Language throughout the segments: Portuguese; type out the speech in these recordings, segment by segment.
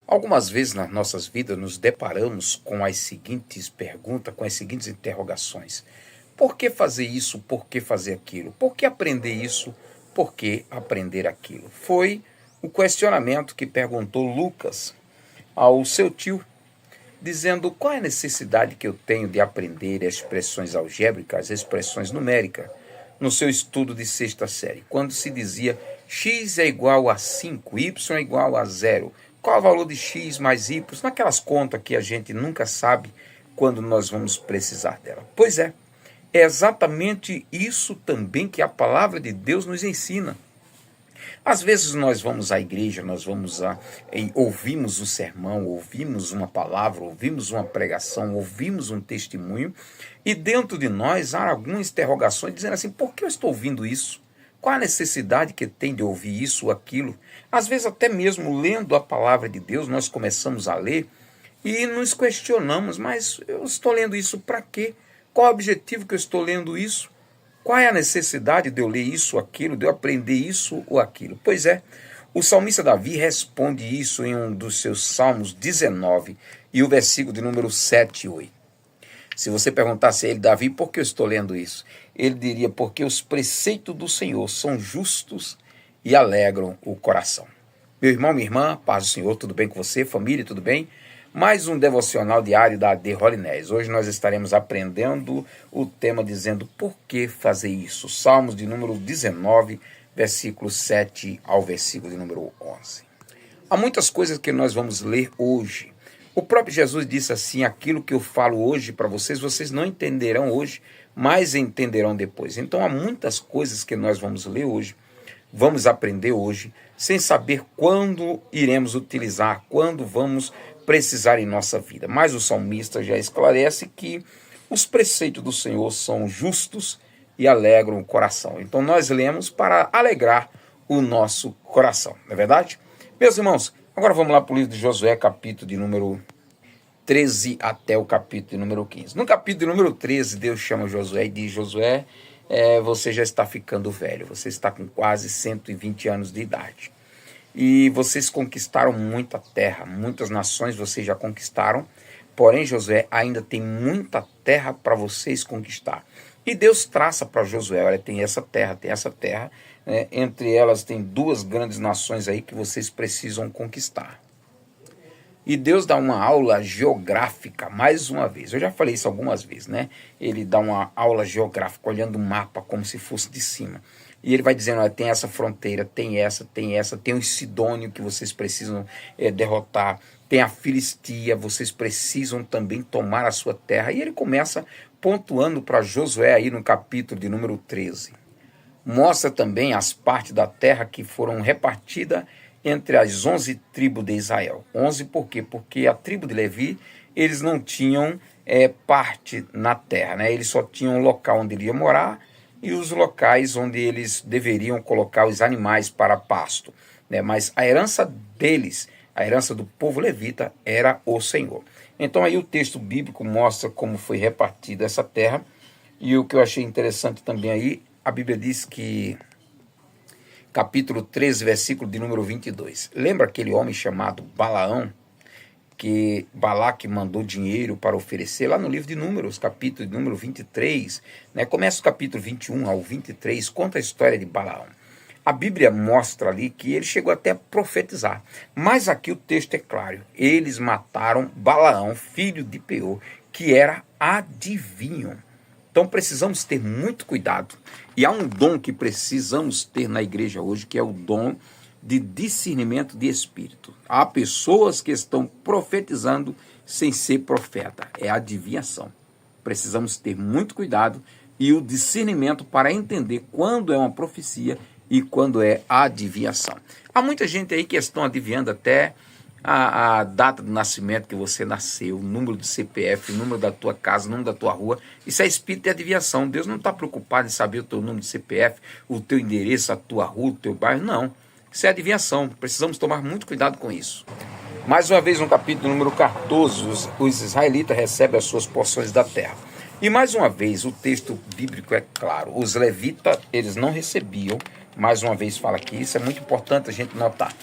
Algumas vezes nas nossas vidas nos deparamos com as seguintes perguntas, com as seguintes interrogações. Por que fazer isso? Por que fazer aquilo? Por que aprender isso? Por que aprender aquilo? Foi o questionamento que perguntou Lucas ao seu tio, dizendo qual é a necessidade que eu tenho de aprender expressões algébricas, expressões numéricas, no seu estudo de sexta série, quando se dizia x é igual a 5, y é igual a 0. Qual é o valor de x mais y? Naquelas contas que a gente nunca sabe quando nós vamos precisar dela. Pois é exatamente isso também que a palavra de Deus nos ensina. Às vezes nós vamos à igreja, ouvimos um sermão, ouvimos uma palavra, ouvimos uma pregação, ouvimos um testemunho, e dentro de nós há algumas interrogações dizendo assim, por que eu estou ouvindo isso? Qual a necessidade que tem de ouvir isso ou aquilo? Às vezes até mesmo lendo a palavra de Deus, nós começamos a ler e nos questionamos, mas eu estou lendo isso para quê? Qual é o objetivo que eu estou lendo isso? Qual é a necessidade de eu ler isso ou aquilo, de eu aprender isso ou aquilo? Pois é, o salmista Davi responde isso em um dos seus salmos 19 e o versículo de número 7 e 8. Se você perguntasse a ele, Davi, por que eu estou lendo isso? Ele diria, porque os preceitos do Senhor são justos e alegram o coração. Meu irmão, minha irmã, paz do Senhor, tudo bem com você? Família, tudo bem? Mais um devocional diário da AD Holinés. Hoje nós estaremos aprendendo o tema dizendo por que fazer isso. Salmos de número 19, versículo 7 ao versículo de número 11. Há muitas coisas que nós vamos ler hoje. O próprio Jesus disse assim, aquilo que eu falo hoje para vocês, vocês não entenderão hoje, mas entenderão depois. Então há muitas coisas que nós vamos ler hoje, vamos aprender hoje, sem saber quando iremos utilizar, quando vamos precisar em nossa vida. Mas o salmista já esclarece que os preceitos do Senhor são justos e alegram o coração. Então nós lemos para alegrar o nosso coração, não é verdade? Meus irmãos, agora vamos lá para o livro de Josué, capítulo de número 13 até o capítulo de número 15. No capítulo de número 13, Deus chama Josué e diz, Josué, você já está ficando velho, você está com quase 120 anos de idade. E vocês conquistaram muita terra, muitas nações vocês já conquistaram, porém Josué ainda tem muita terra para vocês conquistar. E Deus traça para Josué, olha, tem essa terra, né? Entre elas tem duas grandes nações aí que vocês precisam conquistar. E Deus dá uma aula geográfica, mais uma vez, eu já falei isso algumas vezes, né? Ele dá uma aula geográfica, olhando o mapa como se fosse de cima. E ele vai dizendo, olha, tem essa fronteira, tem o Sidônio que vocês precisam derrotar, tem a Filistia, vocês precisam também tomar a sua terra. E ele começa pontuando para Josué aí no capítulo de número 13. Mostra também as partes da terra que foram repartidas entre as 11 tribos de Israel. 11 por quê? Porque a tribo de Levi, eles não tinham parte na terra, né? Eles só tinham um local onde ele ia morar, e os locais onde eles deveriam colocar os animais para pasto, né? Mas a herança deles, a herança do povo levita, era o Senhor. Então aí o texto bíblico mostra como foi repartida essa terra, e o que eu achei interessante também aí, a Bíblia diz que, capítulo 13, versículo de número 22, lembra aquele homem chamado Balaão, que Balaque mandou dinheiro para oferecer, lá no livro de Números, capítulo de número 23, né? Começa o capítulo 21 ao 23, conta a história de Balaão. A Bíblia mostra ali que ele chegou até a profetizar, mas aqui o texto é claro, eles mataram Balaão, filho de Peor, que era adivinho. Então precisamos ter muito cuidado, e há um dom que precisamos ter na igreja hoje, que é o dom de discernimento de espírito. Há pessoas que estão profetizando sem ser profeta, é adivinhação. Precisamos ter muito cuidado e o discernimento para entender quando é uma profecia e quando é adivinhação. Há muita gente aí que estão adivinhando até a data do nascimento que você nasceu, o número do CPF, o número da tua casa, o número da tua rua. Isso é espírito de adivinhação. Deus não está preocupado em saber o teu número de CPF, o teu endereço, a tua rua, o teu bairro, não. Isso é adivinhação, precisamos tomar muito cuidado com isso. Mais uma vez no capítulo número 14, os israelitas recebem as suas porções da terra. E mais uma vez o texto bíblico é claro, os levitas eles não recebiam, mais uma vez fala aqui, isso é muito importante a gente notar.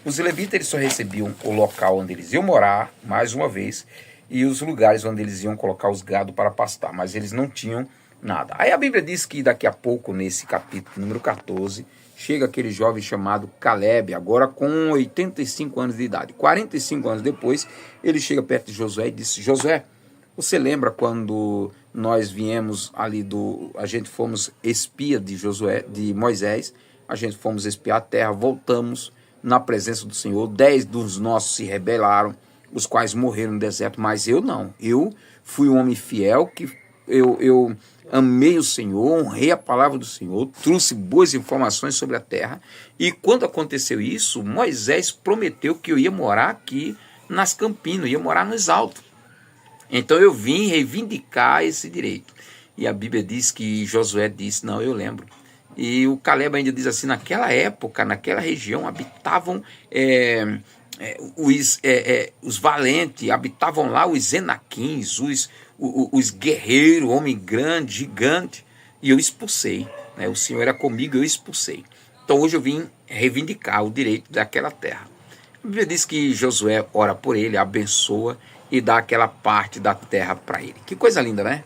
Os levitas eles só recebiam o local onde eles iam morar, mais uma vez, e os lugares onde eles iam colocar os gado para pastar, mas eles não tinham nada. Aí a Bíblia diz que daqui a pouco, nesse capítulo número 14, chega aquele jovem chamado Caleb, agora com 85 anos de idade. 45 anos depois, ele chega perto de Josué e disse: Josué, você lembra quando nós viemos ali a gente fomos espia de Moisés, a gente fomos espiar a terra, voltamos na presença do Senhor, 10 dos nossos se rebelaram, os quais morreram no deserto, mas eu não. Eu fui um homem fiel, que eu amei o Senhor, honrei a palavra do Senhor, trouxe boas informações sobre a terra, e quando aconteceu isso, Moisés prometeu que eu ia morar aqui nas Campinas, ia morar nos altos. Então eu vim reivindicar esse direito. E a Bíblia diz que Josué disse: não, eu lembro. E o Caleb ainda diz assim: naquela época, naquela região, habitavam os valentes, habitavam lá os enaquins, os guerreiros, homem grande, gigante, e eu expulsei, né? O Senhor era comigo, eu expulsei. Então hoje eu vim reivindicar o direito daquela terra. A Bíblia diz que Josué ora por ele, abençoa e dá aquela parte da terra para ele. Que coisa linda, né?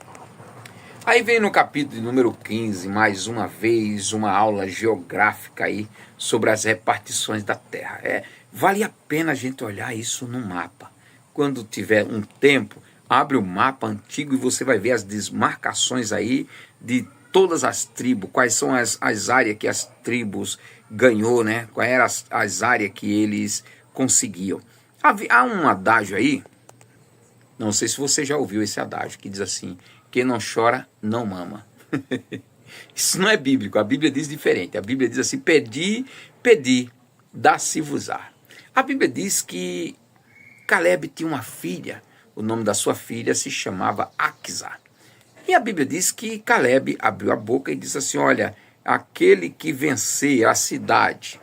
Aí vem no capítulo número 15, mais uma vez, uma aula geográfica aí sobre as repartições da terra. Vale a pena a gente olhar isso no mapa. Quando tiver um tempo, abre o mapa antigo e você vai ver as desmarcações aí de todas as tribos, quais são as áreas que as tribos ganhou, né? Quais eram as áreas que eles conseguiam. Há um adágio aí, não sei se você já ouviu esse adágio, que diz assim: quem não chora, não mama. Isso não é bíblico, a Bíblia diz diferente. A Bíblia diz assim: pedi, pedi, dá-se-vos-á. A Bíblia diz que Caleb tinha uma filha, o nome da sua filha se chamava Axa. E a Bíblia diz que Caleb abriu a boca e disse assim: olha, aquele que vencer a cidade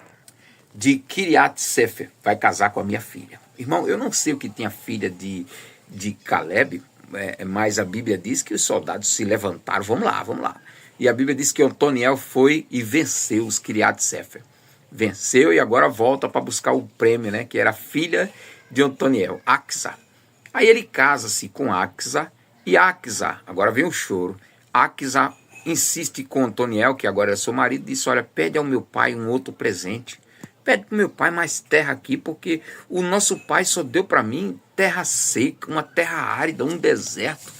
de Kiriat Sefer vai casar com a minha filha. Irmão, eu não sei o que tem a filha de Caleb, mas a Bíblia diz que os soldados se levantaram, vamos lá. E a Bíblia diz que Otoniel foi e venceu os Kiriat Sefer. Venceu e agora volta para buscar o prêmio, né? Que era filha de Otoniel, Axa. Aí ele casa-se com Axa, e Axa, agora vem o choro, Axa insiste com Otoniel, que agora é seu marido, disse: olha, pede ao meu pai um outro presente. Pede para o meu pai mais terra aqui, porque o nosso pai só deu para mim terra seca, uma terra árida, um deserto.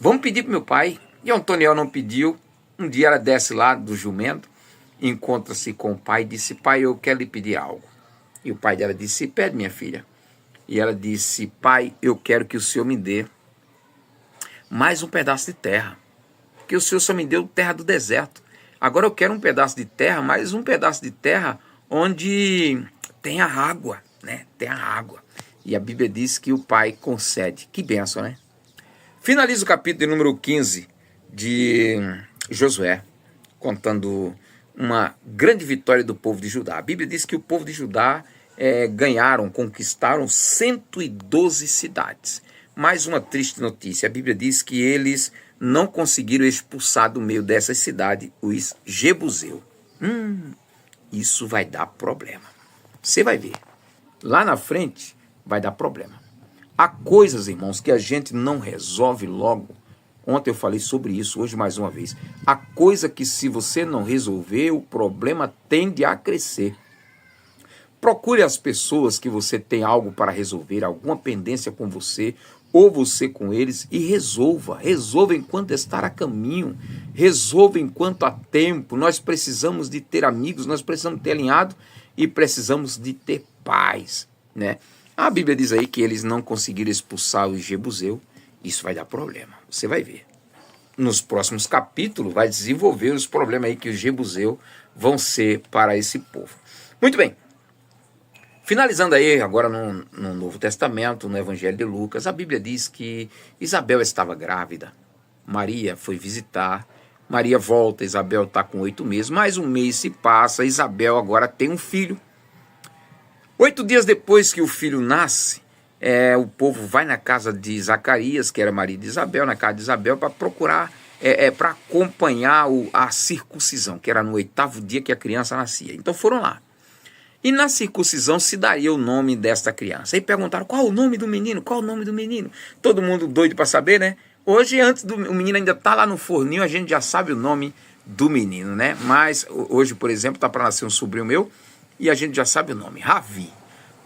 Vamos pedir para o meu pai. E Otoniel não pediu. Um dia ela desce lá do jumento, encontra-se com o pai e disse: pai, eu quero lhe pedir algo. E o pai dela disse: pede, minha filha. E ela disse: pai, eu quero que o Senhor me dê mais um pedaço de terra, porque o Senhor só me deu terra do deserto. Agora eu quero um pedaço de terra, mais um pedaço de terra onde tem a água, né? Tem a água. E a Bíblia diz que o pai concede. Que bênção, né? Finaliza o capítulo número 15 de Josué, contando uma grande vitória do povo de Judá. A Bíblia diz que o povo de Judá conquistaram 112 cidades. Mais uma triste notícia: a Bíblia diz que eles não conseguiram expulsar do meio dessa cidade os jebuseus. Isso vai dar problema. Você vai ver. Lá na frente vai dar problema. Há coisas, irmãos, que a gente não resolve logo. Ontem eu falei sobre isso, hoje mais uma vez. Há coisa que, se você não resolver, o problema tende a crescer. Procure as pessoas que você tem algo para resolver, alguma pendência com você, ou você com eles, e resolva. Resolva enquanto estar a caminho. Resolva enquanto há tempo. Nós precisamos de ter amigos, nós precisamos ter alinhado e precisamos de ter paz, né? A Bíblia diz aí que eles não conseguiram expulsar os jebuseus. Isso vai dar problema, você vai ver. Nos próximos capítulos vai desenvolver os problemas aí que os jebuseus vão ser para esse povo. Muito bem. Finalizando aí agora no Novo Testamento, no Evangelho de Lucas, a Bíblia diz que Isabel estava grávida. Maria foi visitar. Maria volta, Isabel está com 8 meses. Mais um mês se passa, Isabel agora tem um filho. 8 dias depois que o filho nasce, o povo vai na casa de Zacarias, que era marido de Isabel, na casa de Isabel, para procurar, para acompanhar a circuncisão, que era no 8º dia que a criança nascia. Então foram lá. E na circuncisão se daria o nome desta criança. Aí perguntaram, qual o nome do menino? Qual o nome do menino? Todo mundo doido para saber, né? Hoje, o menino ainda está lá no forninho, a gente já sabe o nome do menino, né? Mas hoje, por exemplo, está para nascer um sobrinho meu e a gente já sabe o nome, Ravi,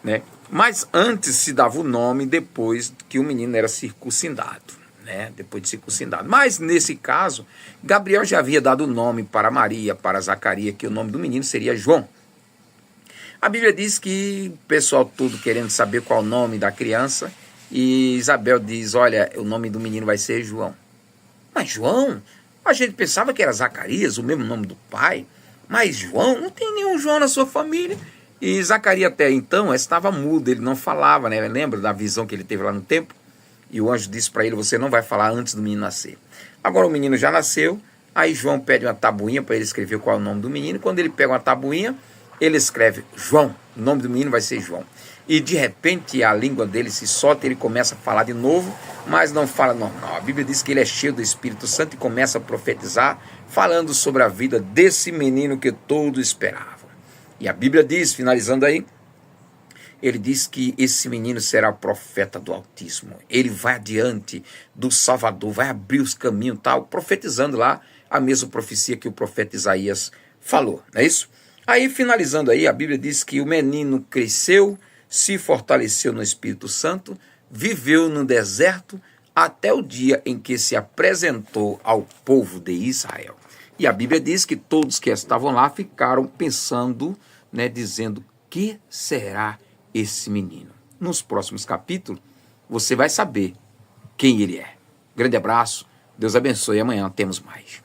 né? Mas antes se dava o nome depois que o menino era circuncidado, né? Depois de circuncidado. Mas nesse caso, Gabriel já havia dado o nome para Maria, para Zacarias, que o nome do menino seria João. A Bíblia diz que o pessoal todo querendo saber qual o nome da criança, e Isabel diz, olha, o nome do menino vai ser João. Mas João? A gente pensava que era Zacarias, o mesmo nome do pai, mas João? Não tem nenhum João na sua família. E Zacarias até então estava mudo, ele não falava, né? Lembra da visão que ele teve lá no templo? E o anjo disse para ele, você não vai falar antes do menino nascer. Agora o menino já nasceu, aí João pede uma tabuinha para ele escrever qual é o nome do menino. Quando ele pega uma tabuinha, ele escreve João, o nome do menino vai ser João. E de repente a língua dele se solta, ele começa a falar de novo, mas não fala normal. A Bíblia diz que ele é cheio do Espírito Santo e começa a profetizar, falando sobre a vida desse menino que todos esperavam. E a Bíblia diz, finalizando aí, ele diz que esse menino será profeta do Altíssimo. Ele vai adiante do Salvador, vai abrir os caminhos, tal, profetizando lá a mesma profecia que o profeta Isaías falou, não é isso? Aí, finalizando aí, a Bíblia diz que o menino cresceu, se fortaleceu no Espírito Santo, viveu no deserto até o dia em que se apresentou ao povo de Israel. E a Bíblia diz que todos que estavam lá ficaram pensando, né, dizendo, que será esse menino? Nos próximos capítulos, você vai saber quem ele é. Grande abraço, Deus abençoe, amanhã temos mais.